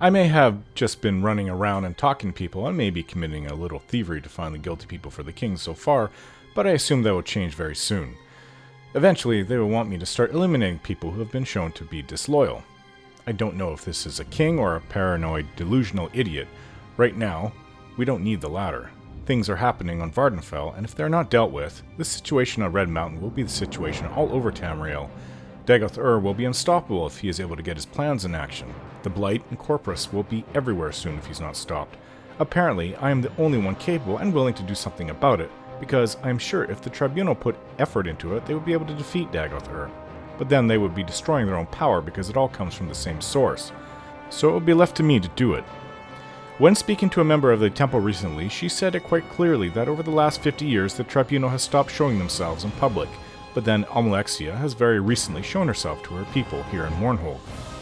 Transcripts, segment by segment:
I may have just been running around and talking to people, and maybe committing a little thievery to find the guilty people for the king so far, but I assume that will change very soon. Eventually, they will want me to start eliminating people who have been shown to be disloyal. I don't know if this is a king or a paranoid, delusional idiot. Right now, we don't need the latter. Things are happening on Vardenfell, and if they're not dealt with, this situation on Red Mountain will be the situation all over Tamriel. Dagoth will be unstoppable if he is able to get his plans in action. The Blight and Corpus will be everywhere soon if he's not stopped. Apparently, I am the only one capable and willing to do something about it, because I am sure if the Tribunal put effort into it, they would be able to defeat Dagoth. But then they would be destroying their own power because it all comes from the same source. So it would be left to me to do it. When speaking to a member of the temple recently, she said it quite clearly that over the last 50 years the Tribunal has stopped showing themselves in public, but then Almalexia has very recently shown herself to her people here in Mournhold.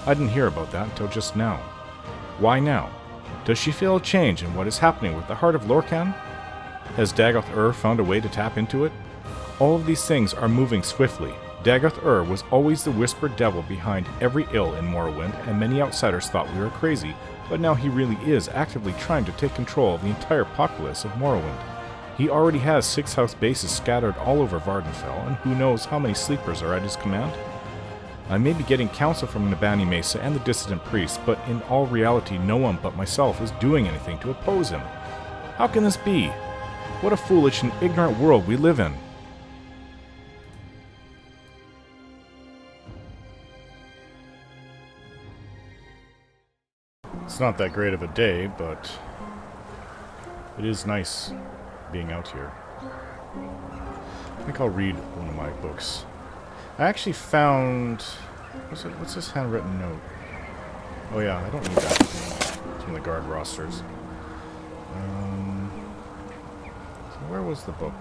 I didn't hear about that until just now. Why now? Does she feel a change in what is happening with the heart of Lorkhan? Has Dagoth found a way to tap into it? All of these things are moving swiftly. Dagoth was always the whispered devil behind every ill in Morrowind, and many outsiders thought we were crazy, but now he really is actively trying to take control of the entire populace of Morrowind. He already has 6 house bases scattered all over Vardenfell, and who knows how many sleepers are at his command? I may be getting counsel from Nabani Mesa and the dissident priests, but in all reality no one but myself is doing anything to oppose him. How can this be? What a foolish and ignorant world we live in. It's not that great of a day, but it is nice being out here. I think I'll read one of my books. I actually found... What's this handwritten note? Oh yeah, I don't need that. It's from the guard rosters. So where was the book?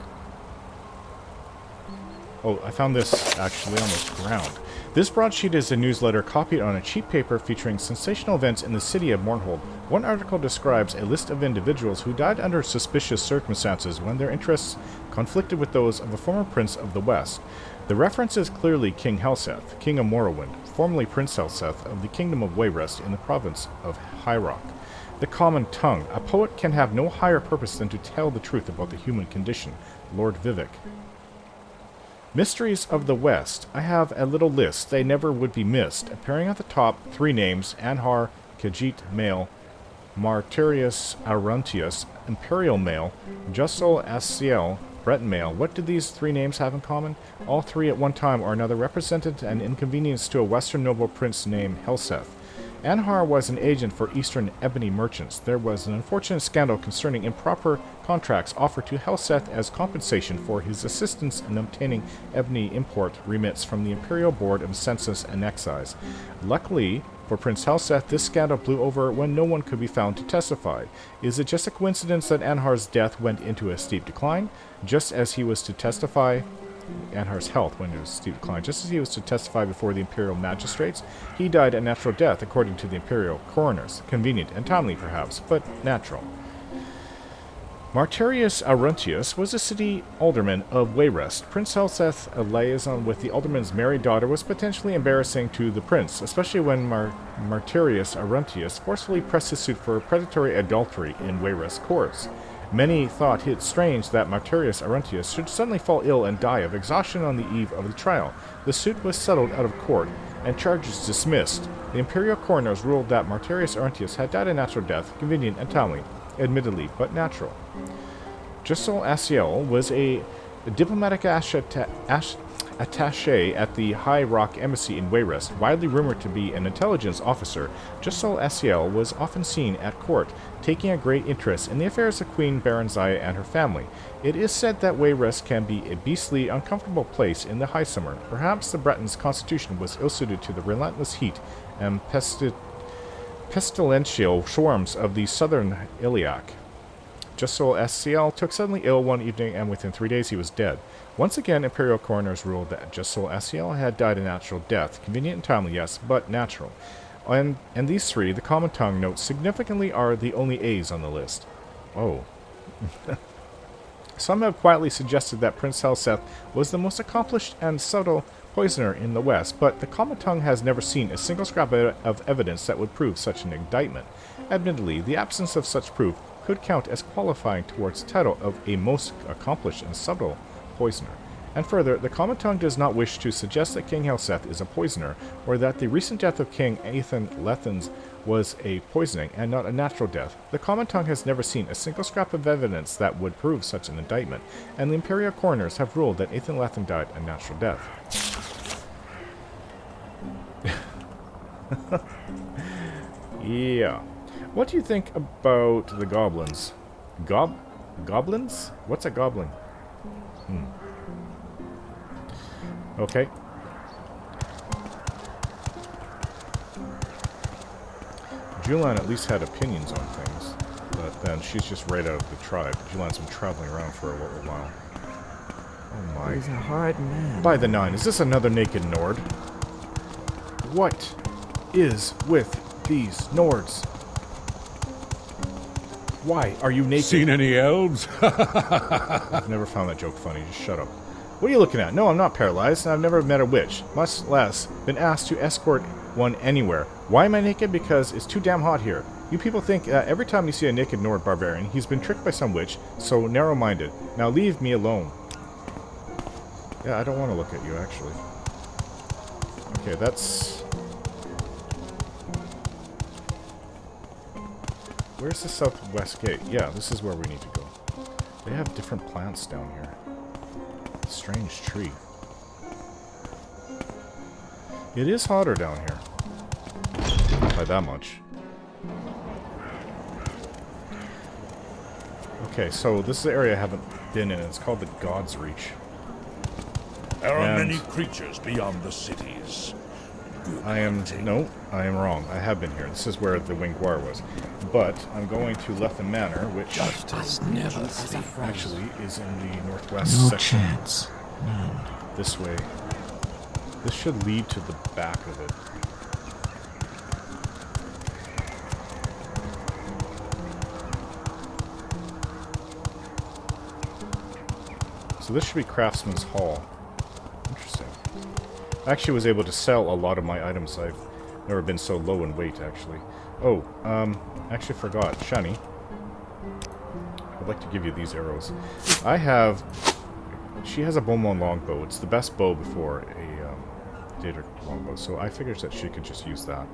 Oh, I found this actually on the ground. This broadsheet is a newsletter copied on a cheap paper featuring sensational events in the city of Mournhold. One article describes a list of individuals who died under suspicious circumstances when their interests conflicted with those of a former prince of the West. The reference is clearly King Helseth, King of Morrowind, formerly Prince Helseth of the Kingdom of Wayrest in the province of High Rock. The common tongue. A poet can have no higher purpose than to tell the truth about the human condition. Lord Vivek. Mysteries of the West. I have a little list. They never would be missed. Appearing at the top, 3 names: Anhar, Khajiit male, Martyrius Aruntius, Imperial male, Jussel Asiel, Breton male. What do these 3 names have in common? All 3 at one time or another represented an inconvenience to a Western noble prince named Helseth. Anhar was an agent for Eastern ebony merchants. There was an unfortunate scandal concerning improper contracts offered to Helseth as compensation for his assistance in obtaining ebony import remits from the Imperial Board of Census and Excise. Luckily for Prince Helseth, this scandal blew over when no one could be found to testify. Is it just a coincidence that Anhar's death went into a steep decline, just as he was to testify? Anhar's health went into a steep decline. Just as he was to testify before the Imperial magistrates, he died a natural death according to the Imperial coroners. Convenient and timely, perhaps, but natural. Martyrius Aruntius was a city alderman of Wayrest. Prince Helseth, a liaison with the alderman's married daughter, was potentially embarrassing to the prince, especially when Martyrius Aruntius forcefully pressed his suit for predatory adultery in Wayrest courts. Many thought it strange that Martyrius Aruntius should suddenly fall ill and die of exhaustion on the eve of the trial. The suit was settled out of court, and charges dismissed. The imperial coroners ruled that Martyrius Aruntius had died a natural death, convenient and timely, admittedly, but natural. Jussel Asiel was a diplomatic attaché at the High Rock Embassy in Wayrest. Widely rumored to be an intelligence officer, Jussel Asiel was often seen at court, taking a great interest in the affairs of Queen Baranzaya and her family. It is said that Wayrest can be a beastly, uncomfortable place in the high summer. Perhaps the Bretons' constitution was ill-suited to the relentless heat and pestilential swarms of the southern Iliac. Jussel Asiel took suddenly ill one evening, and within 3 days he was dead. Once again, imperial coroners ruled that Jussel Asiel had died a natural death. Convenient and timely, yes, but natural. And these 3, the common tongue notes significantly, are the only A's on the list. Oh. Some have quietly suggested that Prince Helseth was the most accomplished and subtle poisoner in the West, but the common tongue has never seen a single scrap of evidence that would prove such an indictment. Admittedly, the absence of such proof could count as qualifying towards the title of a most accomplished and subtle poisoner. And further, the common tongue does not wish to suggest that King Helseth is a poisoner, or that the recent death of King Lethans was a poisoning and not a natural death. The common tongue has never seen a single scrap of evidence that would prove such an indictment, and the imperial coroners have ruled that Ethan Lethan died a natural death. Yeah. What do you think about the goblins? Goblins? What's a goblin? Okay. Julian at least had opinions on things, but then she's just right out of the tribe. Julian's been traveling around for a little while. Oh my. He's a hard man. By the 9, is this another naked Nord? What is with these Nords? Why are you naked? Seen any elves? I've never found that joke funny. Just shut up. What are you looking at? No, I'm not paralyzed, and I've never met a witch, much less been asked to escort one anywhere. Why am I naked? Because it's too damn hot here. You people think that every time you see a naked Nord barbarian, he's been tricked by some witch, so narrow-minded. Now leave me alone. Yeah, I don't want to look at you, actually. Okay, that's... Where's the southwest gate? Yeah, this is where we need to go. They have different plants down here. Strange tree. It is hotter down here. By that much. Okay, so this is the area I haven't been in. It's called the God's Reach. There are many creatures beyond the cities. I am wrong. I have been here. This is where the Wingwar was. But I'm going to Lethan Manor, which actually is in the northwest section. No chance. None. This way. This should lead to the back of it. So this should be Craftsman's Hall. Interesting. I actually was able to sell a lot of my items. I've never been so low in weight, actually. Oh, actually forgot. Shani, I'd like to give you these arrows. I have... She has a Beaumont longbow. It's the best bow before a Daedric longbow, so I figured that she could just use that.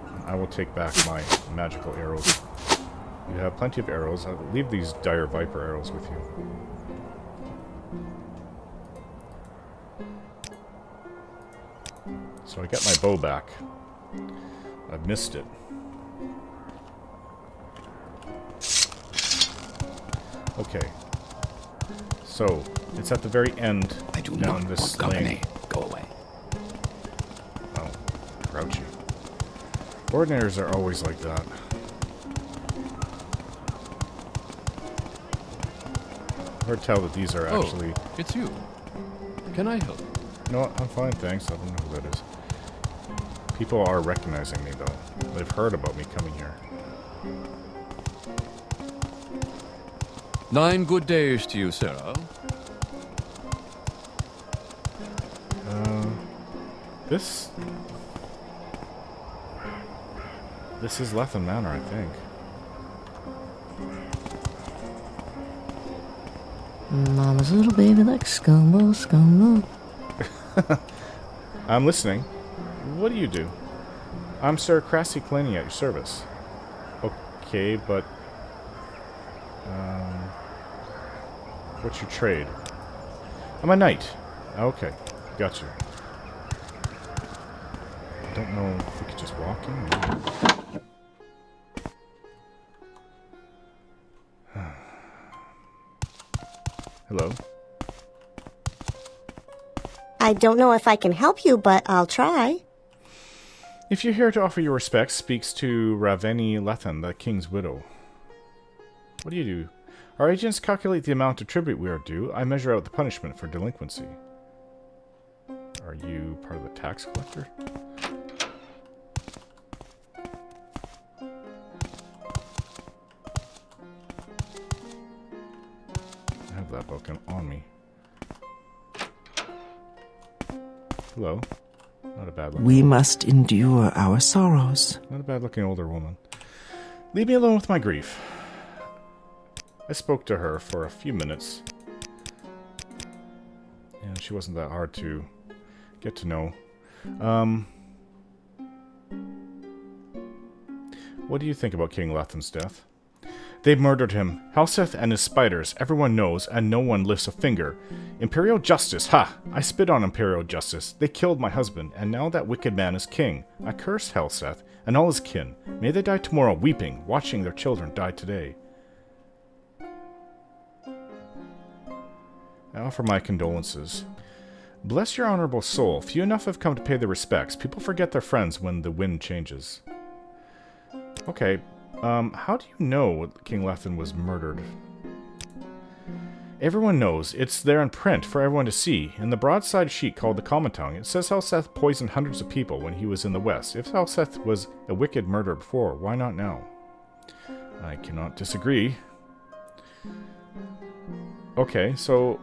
And I will take back my magical arrows. You have plenty of arrows. I'll leave these Dire Viper arrows with you. So I get my bow back. I've missed it. Okay. So, it's at the very end. I do down not this want company. lane. Go away. Oh, grouchy. Ordinators are always like that. I've heard tell that these are actually... Oh, it's you. Can I help? No, I'm fine, thanks. I don't know who that is. People are recognizing me, though. They've heard about me coming here. 9 good days to you, Sarah. This is Lethan Manor, I think. Mama's little baby like scumbo, scumbo. I'm listening. What do you do? I'm Sir Crassy Claney at your service. Okay, but... what's your trade? I'm a knight. Okay, got you. I don't know if we could just walk in. Hello? I don't know if I can help you, but I'll try. If you're here to offer your respects, speaks to Raveni Lethan, the king's widow. What do you do? Our agents calculate the amount of tribute we are due. I measure out the punishment for delinquency. Are you part of the tax collector? I have that book on me. Hello. Not a bad looking. We must endure our sorrows. Not a bad looking older woman. Leave me alone with my grief. I spoke to her for a few minutes. And she wasn't that hard to get to know. What do you think about King Lethen's death? They murdered him. Helseth and his spiders, everyone knows, and no one lifts a finger. Imperial justice, ha! I spit on Imperial justice. They killed my husband, and now that wicked man is king. I curse Helseth and all his kin. May they die tomorrow, weeping, watching their children die today. I offer my condolences. Bless your honorable soul. Few enough have come to pay their respects. People forget their friends when the wind changes. Okay. How do you know King Lethen was murdered? Everyone knows. It's there in print for everyone to see. In the broadside sheet called the Commandant, it says Helseth poisoned hundreds of people when he was in the west. If Helseth was a wicked murderer before, why not now? I cannot disagree. Okay, so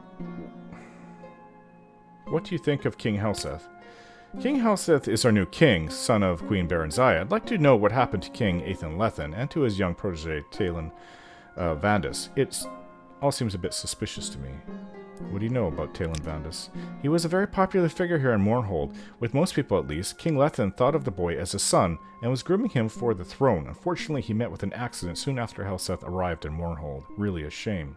what do you think of King Helseth? King Helseth is our new king, son of Queen Baranziah. I'd like to know what happened to King Aethan Lethen and to his young protege, Talon Vandus. It all seems a bit suspicious to me. What do you know about Talon Vandus? He was a very popular figure here in Mournhold. With most people at least, King Lethen thought of the boy as a son and was grooming him for the throne. Unfortunately, he met with an accident soon after Helseth arrived in Mournhold. Really a shame.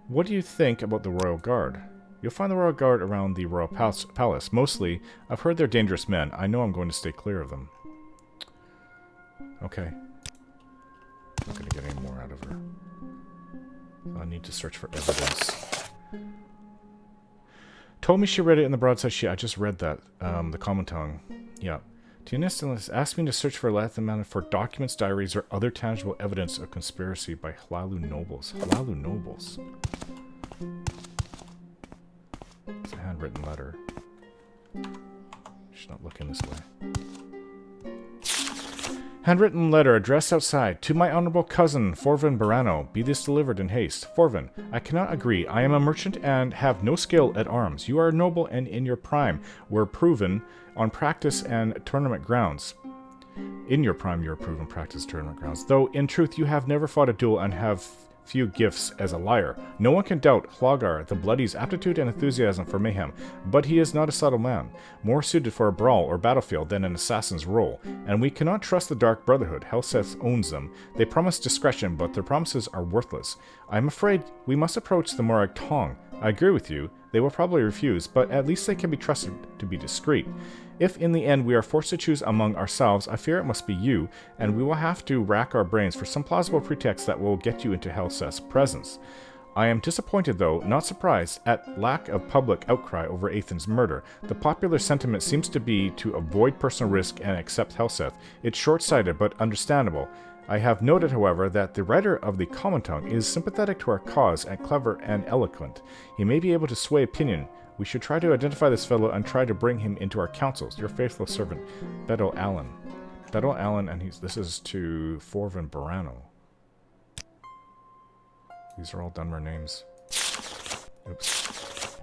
What do you think about the Royal Guard? You'll find the Royal Guard around the Royal Palace. Mostly, I've heard they're dangerous men. I know I'm going to stay clear of them. Okay. Not going to get any more out of her. I need to search for evidence. Told me she read it in the broadside sheet. I just read that. The Commandant. Yeah. Tianistan asked me to search for Lethen for documents, diaries, or other tangible evidence of conspiracy by Hlalu nobles. Hlalu nobles. It's a handwritten letter. She's not looking this way. Handwritten letter addressed outside. To my honorable cousin, Forvin Barano. Be this delivered in haste. Forvin, I cannot agree. I am a merchant and have no skill at arms. You are noble and in your prime. Were proven on practice and tournament grounds. In your prime, you are proven practice tournament grounds. Though, in truth, you have never fought a duel and have few gifts as a liar. No one can doubt Hlagar the Bloody's aptitude and enthusiasm for mayhem, but he is not a subtle man, more suited for a brawl or battlefield than an assassin's role, and we cannot trust the Dark Brotherhood. Helseth owns them. They promise discretion, but their promises are worthless. I am afraid we must approach the Morag Tong. I agree with you. They will probably refuse, but at least they can be trusted to be discreet. If in the end we are forced to choose among ourselves, I fear it must be you, and we will have to rack our brains for some plausible pretext that will get you into Helseth's presence. I am disappointed, though not surprised, at lack of public outcry over Aethan's murder. The popular sentiment seems to be to avoid personal risk and accept Helseth. It's short-sighted, but understandable. I have noted, however, that the writer of the Commandant is sympathetic to our cause and clever and eloquent. He may be able to sway opinion. We should try to identify this fellow and try to bring him into our councils. Your faithful servant, Beto Allen. Beto Allen, and this is to Forvin Barano. These are all Dunmer names. Oops.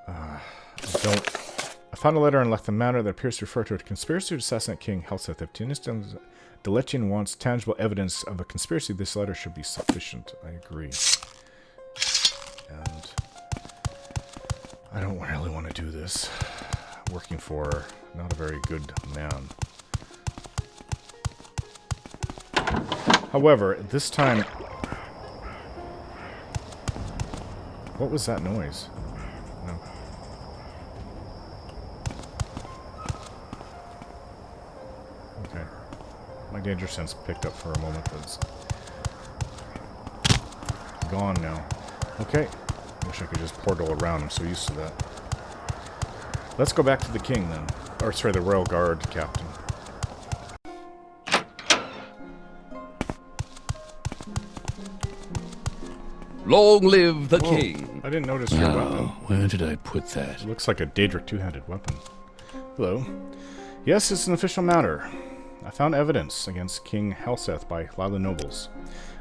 I found a letter in Lethen Manor that appears to refer to a conspiracy to assassinate King Helseth. If Tianistan Delechian wants tangible evidence of a conspiracy, this letter should be sufficient. I agree. And I don't really want to do this. Working for not a very good man. However, this time... What was that noise? No. Okay. My danger sense picked up for a moment, but it's gone now. Okay. Wish I could just portal around. I'm so used to that. Let's go back to the king then. Or sorry, the Royal Guard captain. Long live the king! I didn't notice your weapon. Where did I put that? It looks like a Daedric two-handed weapon. Hello. Yes, it's an official matter. I found evidence against King Helseth by Lala nobles.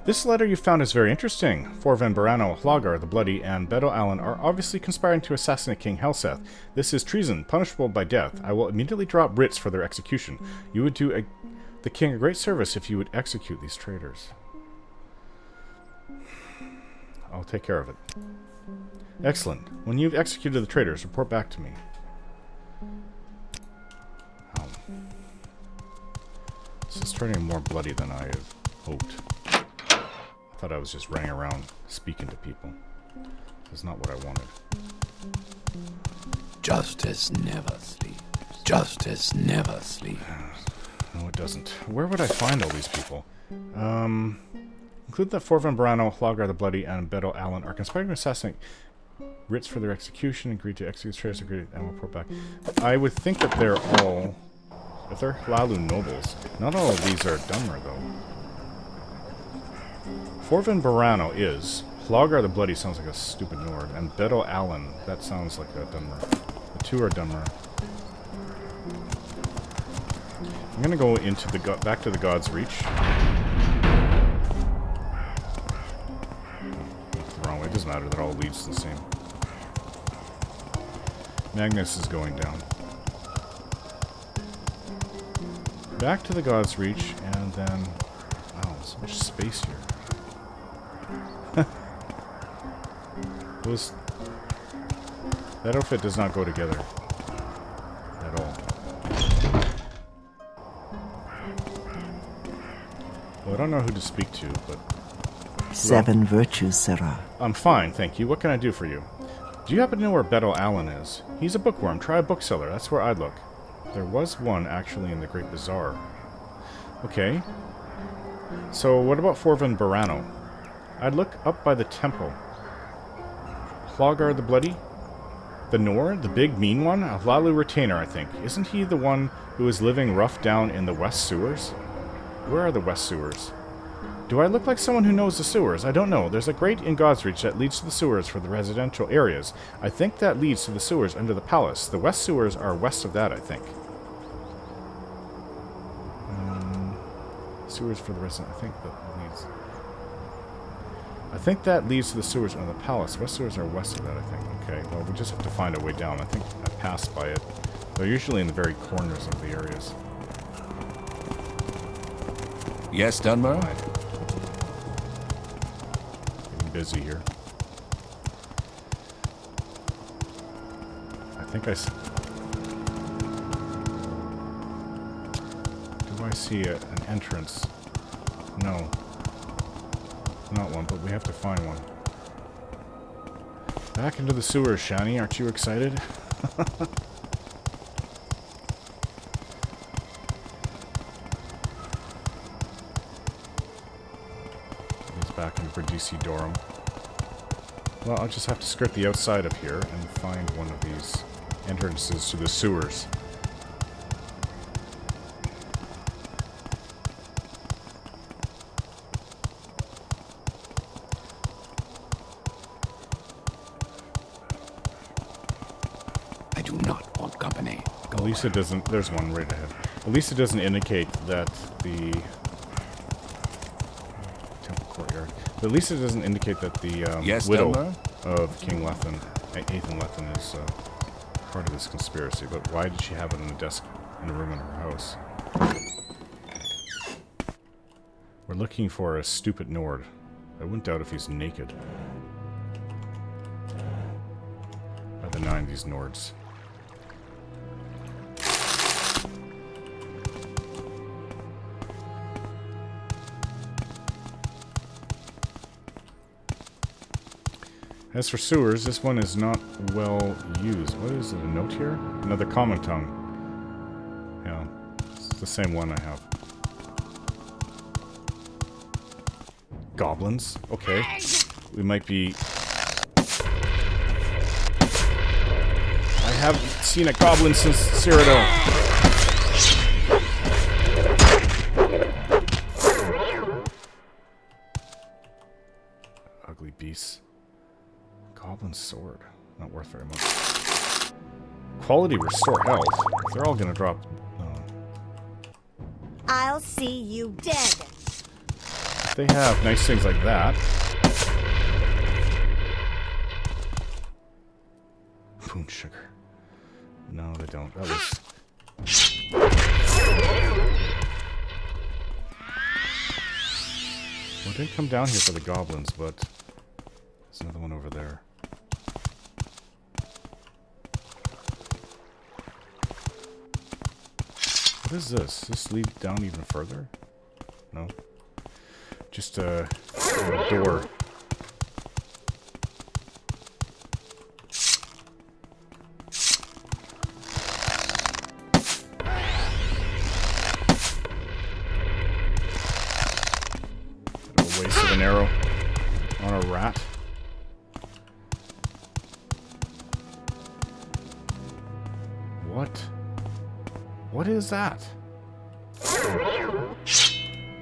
This letter you found is very interesting. Forvan Barano, Hlagar the Bloody, and Bedo Allen are obviously conspiring to assassinate King Helseth. This is treason, punishable by death. I will immediately drop writs for their execution. You would do the king a great service if you would execute these traitors. I'll take care of it. Excellent. When you've executed the traitors, report back to me. This is turning more bloody than I had hoped. I thought I was just running around speaking to people. That's not what I wanted. Justice never sleeps. Justice never sleeps. No, it doesn't. Where would I find all these people? Include that Forvan Barano, Hlagar the Bloody, and Bedo Allen are conspiring to assassinate. Writs for their execution, agreed to execute traitors, agreed, and report back. I would think that they're all... If they're Hlalu nobles, not all of these are Dunmer, though. Forvan Barano is. Hlagar the Bloody sounds like a stupid Nord, and Bedo Allen, that sounds like a Dunmer. The two are Dunmer. I'm gonna go into the back to the God's Reach. The wrong way. It doesn't matter. That all leads to the same. Magnus is going down. Back to the God's Reach, and then... Wow, so much space here. That outfit does not go together. At all. Well, I don't know who to speak to, but... 7 virtues, Sarah. I'm fine, thank you. What can I do for you? Do you happen to know where Bedo Allen is? He's a bookworm. Try a bookseller. That's where I'd look. There was one, actually, in the Great Bazaar. Okay. So, what about Forvan Barano? I'd look up by the temple. Hlagar the Bloody? The Nord? The big, mean one? A Hlalu retainer, I think. Isn't he the one who is living rough down in the West Sewers? Where are the West Sewers? Do I look like someone who knows the sewers? I don't know. There's a grate in Godsreach that leads to the sewers for the residential areas. I think that leads to the sewers under the palace. The West Sewers are west of that, I think. Sewers for the resident. I think that leads to the sewers under the palace. West Sewers are west of that, I think. Okay, well, we just have to find a way down. I think I passed by it. They're usually in the very corners of the areas. Yes, Dunmer? Getting busy here. I think do I see an entrance? No. Not one, but we have to find one. Back into the sewers, Shani. Aren't you excited? Back in Bradisi Dorum. Well, I'll just have to skirt the outside of here and find one of these entrances to the sewers. I do not want company. At least it doesn't... There's one right ahead. At least it doesn't indicate that the... courtyard. But at least it doesn't indicate that the widow of King Lethen, Ethan Lethen, is part of this conspiracy. But why did she have it in a desk in a room in her house? We're looking for a stupid Nord. I wouldn't doubt if he's naked. By the 90s Nords. As for sewers, this one is not well used. What is it, a note here? Another common tongue. Yeah, it's the same one I have. Goblins? Okay. We might be... I haven't seen a goblin since Cyrodiil. Ugly beasts. Goblin sword. Not worth very much. Quality restore health. They're all gonna drop... I'll see you dead. They have nice things like that. Poon sugar. No, they don't. That was... Well, I didn't come down here for the goblins, but... There's another one over there. What is this? Does this lead down even further? No. Just a door. A waste of an arrow on a rat. What? What is that?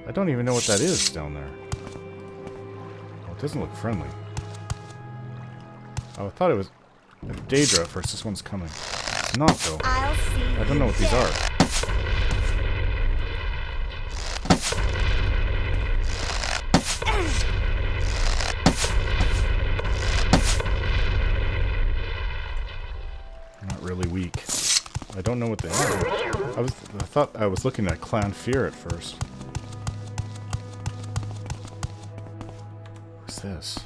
I don't even know what that is down there. Well, it doesn't look friendly. Oh, I thought it was a Daedra at first. This one's coming. It's not, though. I'll see I don't know what these are. Not really weak. I don't know what they are. I thought I was looking at Clan Fear at first. What's this?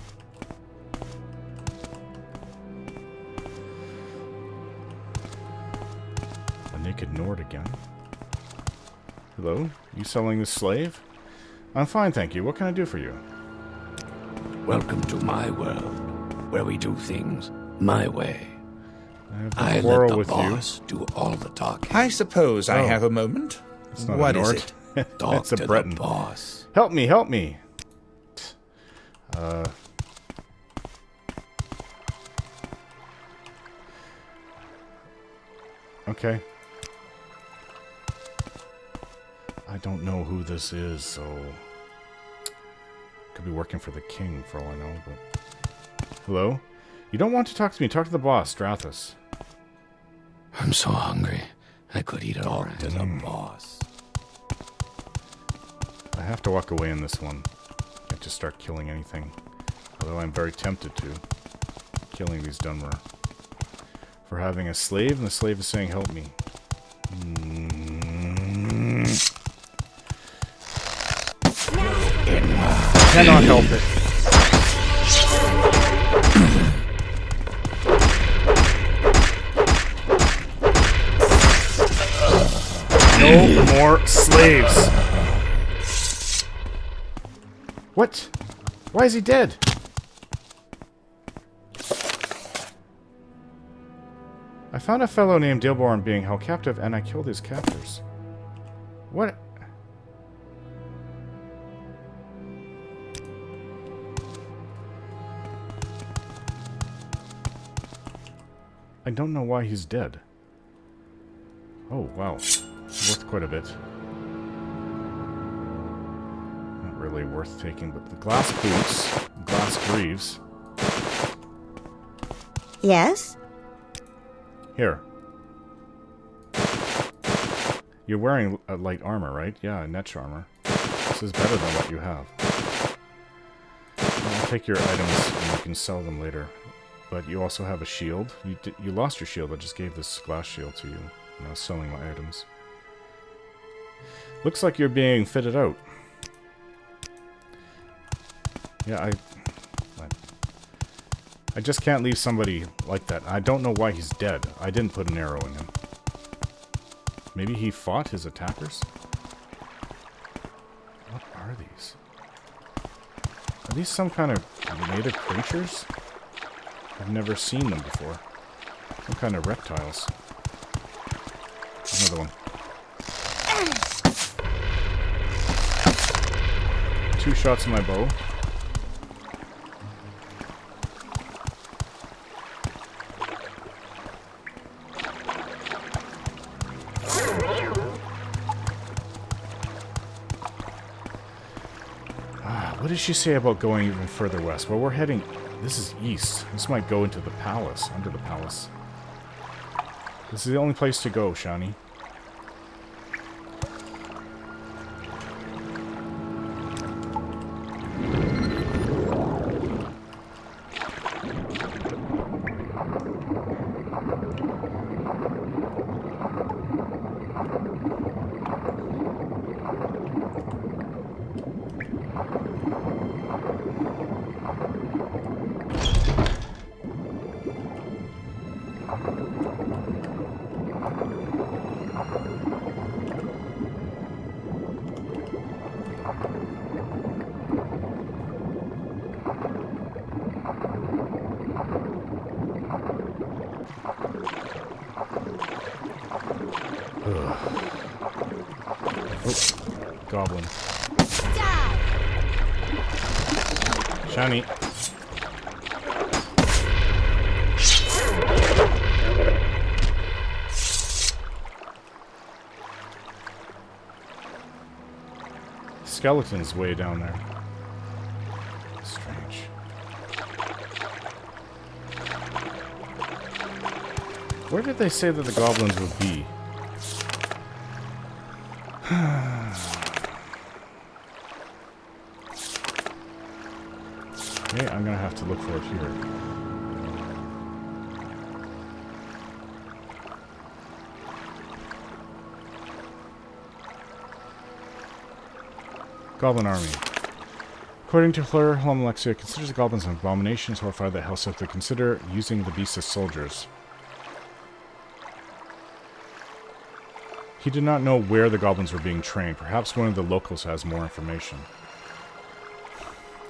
A naked Nord again. Hello? You selling this slave? I'm fine, thank you. What can I do for you? Welcome to my world, where we do things my way. I I have a let quarrel the with you. boss do all the talking. I suppose I Oh. have a moment. It's not What a is Nord. it? Talk It's a to Breton. the boss. Help me, help me! Okay. I don't know who this is, so... Could be working for the king, for all I know, but... Hello? You don't want to talk to me. Talk to the boss, Strathus. I'm so hungry. I could eat it all. Talk to the boss. I have to walk away in this one. Can't just start killing anything. Although I'm very tempted to. Killing these Dunmer. For having a slave, and the slave is saying, help me. Cannot help it. No more slaves. What? Why is he dead? I found a fellow named Dilborn being held captive, and I killed his captors. What? I don't know why he's dead. Oh, wow. Worth quite a bit. Not really worth taking, but the glass boots, glass greaves. Yes? Here. You're wearing a light armor, right? Yeah, a netch armor. This is better than what you have. I'll take your items and you can sell them later. But you also have a shield. You lost your shield. I just gave this glass shield to you. And I was selling my items. Looks like you're being fitted out. Yeah, I just can't leave somebody like that. I don't know why he's dead. I didn't put an arrow in him. Maybe he fought his attackers? What are these? Are these some kind of native creatures? I've never seen them before. Some kind of reptiles. Another one. 2 shots in my bow. What did she say about going even further west? Well, we're heading... This is east. This might go into the palace, under the palace. This is the only place to go, Shani. Oh, goblin. Shiny. Skeleton's way down there. Strange. Where did they say that the goblins would be? Okay, I'm gonna have to look for it here. Goblin Army. According to Fleur, Alexia considers the goblins an abomination, is horrified that Helseth would consider using the beasts as soldiers. He did not know where the goblins were being trained. Perhaps one of the locals has more information.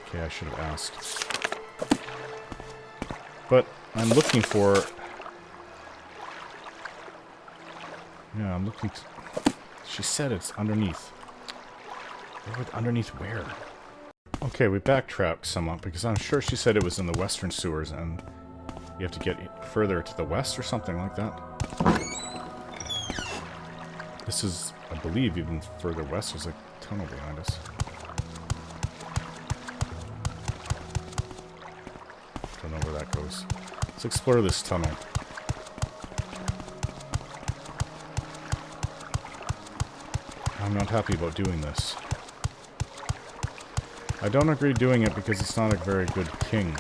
Okay, I should have asked. But I'm looking for... Yeah, I'm looking... She said it's underneath. Underneath where? Okay, we backtracked somewhat because I'm sure she said it was in the western sewers and you have to get further to the west or something like that. This is, I believe, even further west. There's a tunnel behind us. Don't know where that goes. Let's explore this tunnel. I'm not happy about doing this. I don't agree doing it because it's not a very good king.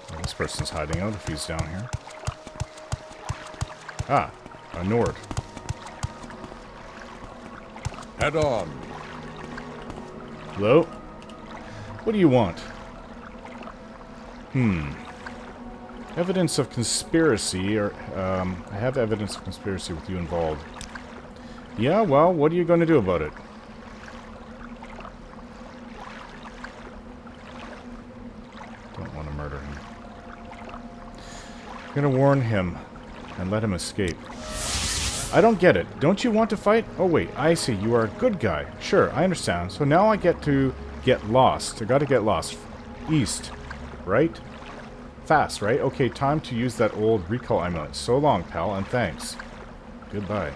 Well, this person's hiding out if he's down here. Ah, a Nord. Head on. Hello? What do you want? Evidence of conspiracy, or, I have evidence of conspiracy with you involved. Yeah, well, what are you going to do about it? Don't want to murder him. I'm going to warn him and let him escape. I don't get it. Don't you want to fight? Oh, wait, I see. You are a good guy. Sure, I understand. So now I get to get lost. I got to get lost. East, right? Fast, right? Okay, time to use that old recall amulet. So long, pal, and thanks. Goodbye.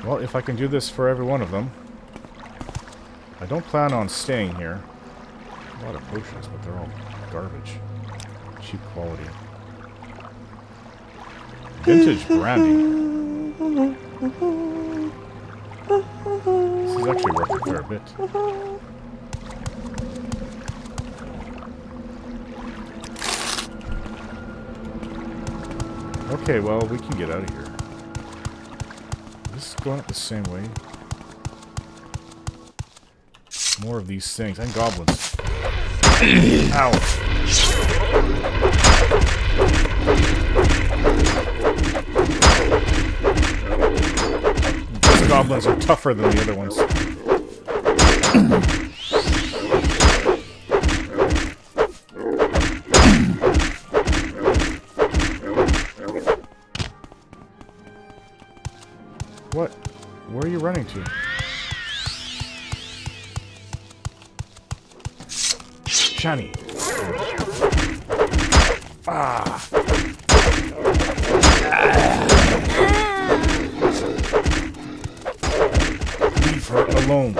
Well, if I can do this for every one of them. I don't plan on staying here. A lot of potions, but they're all garbage. Cheap quality. Vintage brandy. This is actually worth a fair bit. Okay, well, we can get out of here. Is this going up the same way? More of these things. And goblins. Ow. These goblins are tougher than the other ones. What? Where are you running to? Shani. Ah. Leave her alone.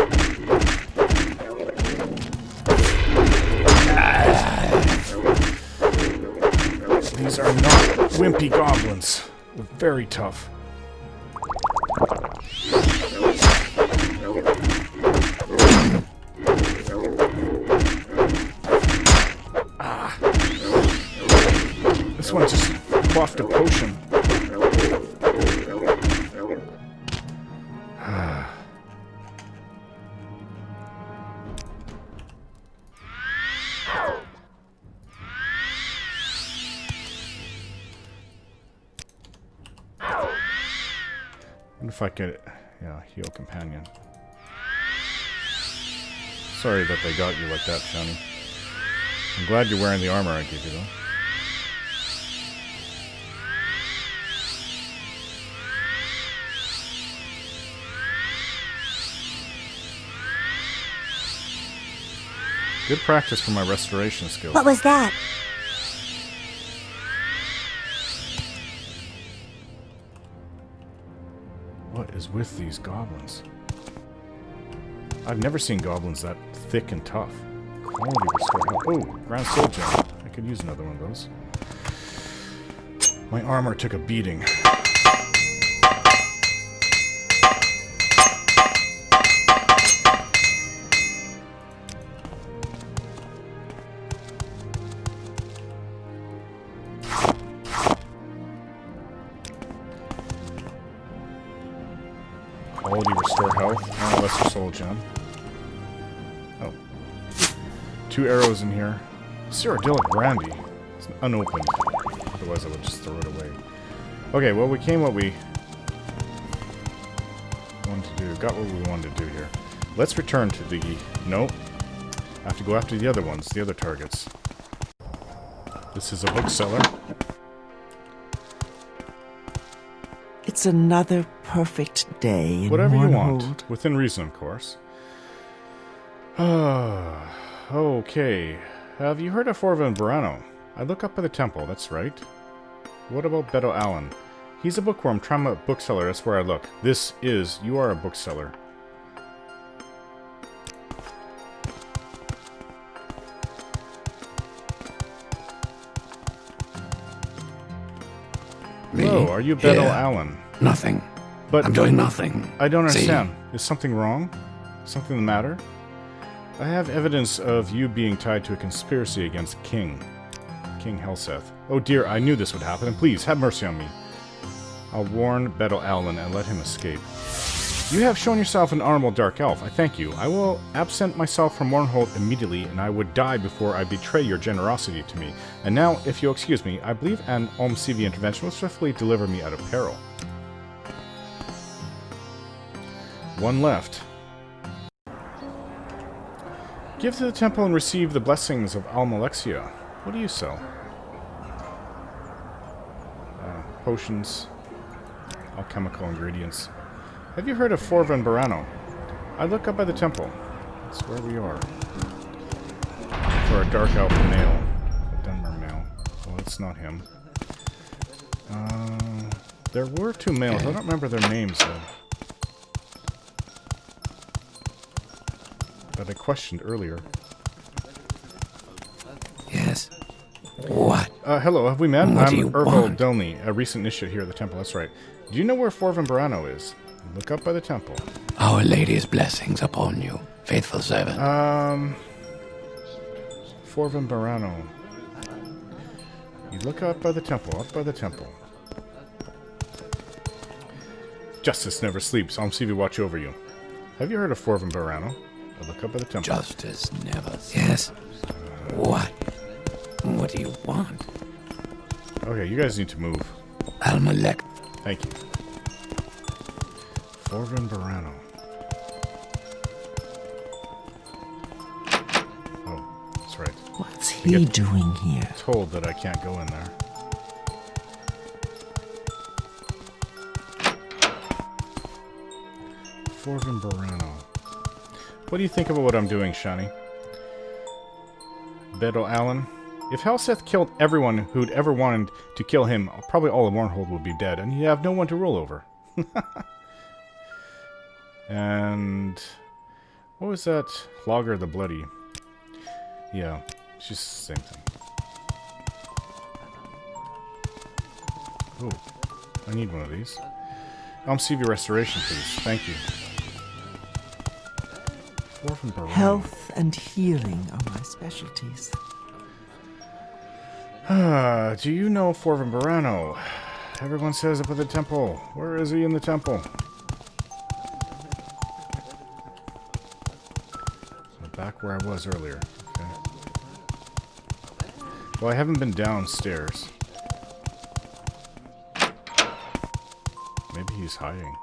These are not wimpy goblins. They're very tough. This one just quaffed a potion. if I could... Yeah, heal companion. Sorry that they got you like that, Shani. I'm glad you're wearing the armor I gave you, though. Good practice for my restoration skills. What was that? What is with these goblins? I've never seen goblins that thick and tough. Quality restore health. Oh, ground soul gem. I could use another one of those. My armor took a beating. Quality restore health and a lesser soul gem. Oh. 2 arrows in here. Cyrodiilic brandy. It's unopened. Otherwise I would just throw it away. Okay, well we came what we wanted to do. Got what we wanted to do here. Let's return to the... No. I have to go after the other ones, the other targets. This is a bookseller. It's another perfect day in Whatever you Mournhold. want. Within reason, of course. Okay. Have you heard of Forvin Barano? I look up at the temple, that's right. What about Beto Allen? He's a bookworm, trying a bookseller, that's where I look. You are a bookseller. Me? Oh, are you Beto Here. Allen? Nothing. But I'm doing nothing. I don't See? understand. Is something wrong? Something the matter? I have evidence of you being tied to a conspiracy against King Helseth. Oh dear, I knew this would happen, and please, have mercy on me. I'll warn Beto Allen and let him escape. You have shown yourself an honorable dark elf. I thank you. I will absent myself from Mournhold immediately, and I would die before I betray your generosity to me. And now, if you'll excuse me, I believe an Omsivi intervention will swiftly deliver me out of peril. One left. Give to the temple and receive the blessings of Almalexia. What do you sell? Potions. Alchemical ingredients. Have you heard of Forvin Barano? I look up by the temple. That's where we are. For a dark elf male. A Dunmer male. Well, it's not him. There were 2 males. I don't remember their names, though. That I questioned earlier. Yes. What? Hello, have we met? What do I'm you Ervo want? Delny, a recent initiate here at the temple. That's right. Do you know where Forvin Barano is? Look up by the temple. Our Lady's blessings upon you, faithful servant. Forvin Barano. You look up by the temple, Justice never sleeps. Omsivi watch over you. Have you heard of Forvin Barano? I look up by the temple. Justice never. Yes. What? What do you want? Okay, you guys need to move. Almalek. Thank you. Forvin Barano. Oh, that's right. What's he doing here? Told that I can't go in there. Forvin Barano. What do you think about what I'm doing, Shani? Beto Allen? If Helseth killed everyone who'd ever wanted to kill him, probably all of Mournhold would be dead, and he'd have no one to rule over. And... what was that? Logger the Bloody. Yeah, it's just the same thing. Oh, I need one of these. Omsivi restoration, please. Thank you. Forvin Barano. Health and healing are my specialties. Do you know Forvin Barano? Everyone says up at the temple. Where is he in the temple? Back where I was earlier. Okay. Well, I haven't been downstairs. Maybe he's hiding.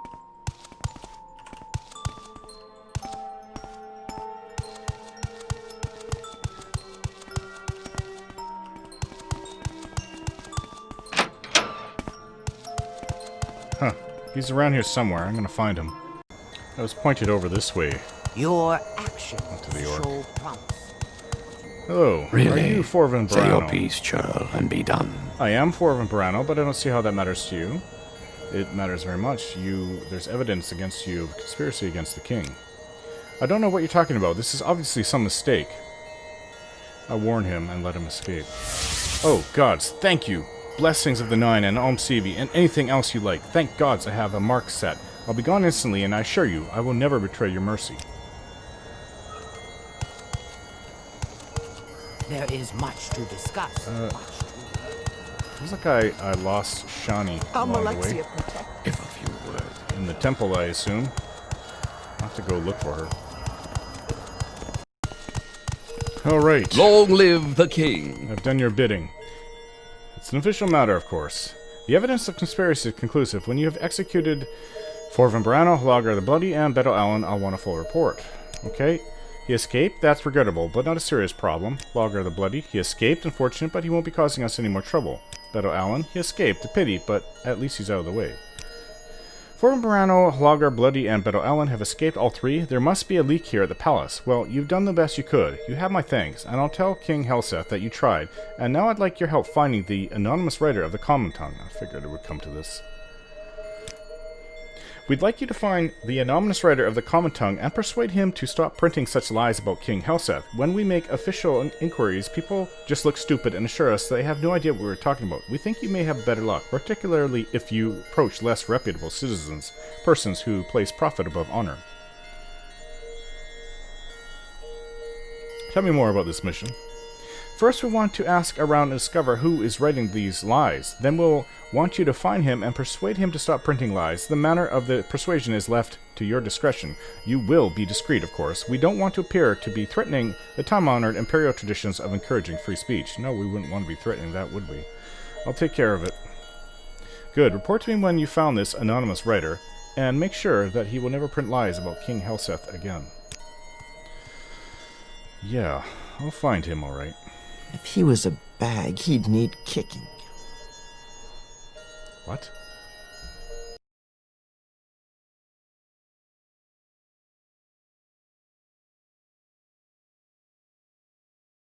He's around here somewhere. I'm gonna find him. I was pointed over this way. Your actions To the orc. show promise. Hello. Really? Are you Forvin Say your Barano? piece, churl, and be done. I am Forvin Barano, but I don't see how that matters to you. It matters very much. There's evidence against you of conspiracy against the king. I don't know what you're talking about. This is obviously some mistake. I warn him and let him escape. Oh, gods, thank you. Blessings of the Nine and Om Sivi and anything else you like. Thank gods I have a mark set. I'll be gone instantly, and I assure you, I will never betray your mercy. There is much to discuss. Seems like I lost Shani along the way. If a few words. In the temple, I assume. I'll have to go look for her. Alright. Long live the king! I've done your bidding. It's an official matter, of course. The evidence of conspiracy is conclusive. When you have executed Forvin Barano, Hlagar the Bloody, and Beto Allen, I'll want a full report. Okay. He escaped. That's regrettable, but not a serious problem. Hlagar the Bloody. He escaped. Unfortunate, but he won't be causing us any more trouble. Beto Allen. He escaped. A pity, but at least he's out of the way. Forvin Barano, Hlagar Bloody, and Beto Allen have escaped all three. There must be a leak here at the palace. Well, you've done the best you could. You have my thanks, and I'll tell King Helseth that you tried. And now I'd like your help finding the anonymous writer of the Common Tongue. I figured it would come to this. We'd like you to find the anonymous writer of the Common Tongue and persuade him to stop printing such lies about King Helseth. When we make official inquiries, people just look stupid and assure us they have no idea what we're talking about. We think you may have better luck, particularly if you approach less reputable citizens, persons who place profit above honor. Tell me more about this mission. First, we want to ask around and discover who is writing these lies. Then we'll want you to find him and persuade him to stop printing lies. The manner of the persuasion is left to your discretion. You will be discreet, of course. We don't want to appear to be threatening the time-honored imperial traditions of encouraging free speech. No, we wouldn't want to be threatening that, would we? I'll take care of it. Good. Report to me when you found this anonymous writer, and make sure that he will never print lies about King Helseth again. Yeah, I'll find him, all right. If he was a bag, he'd need kicking. What?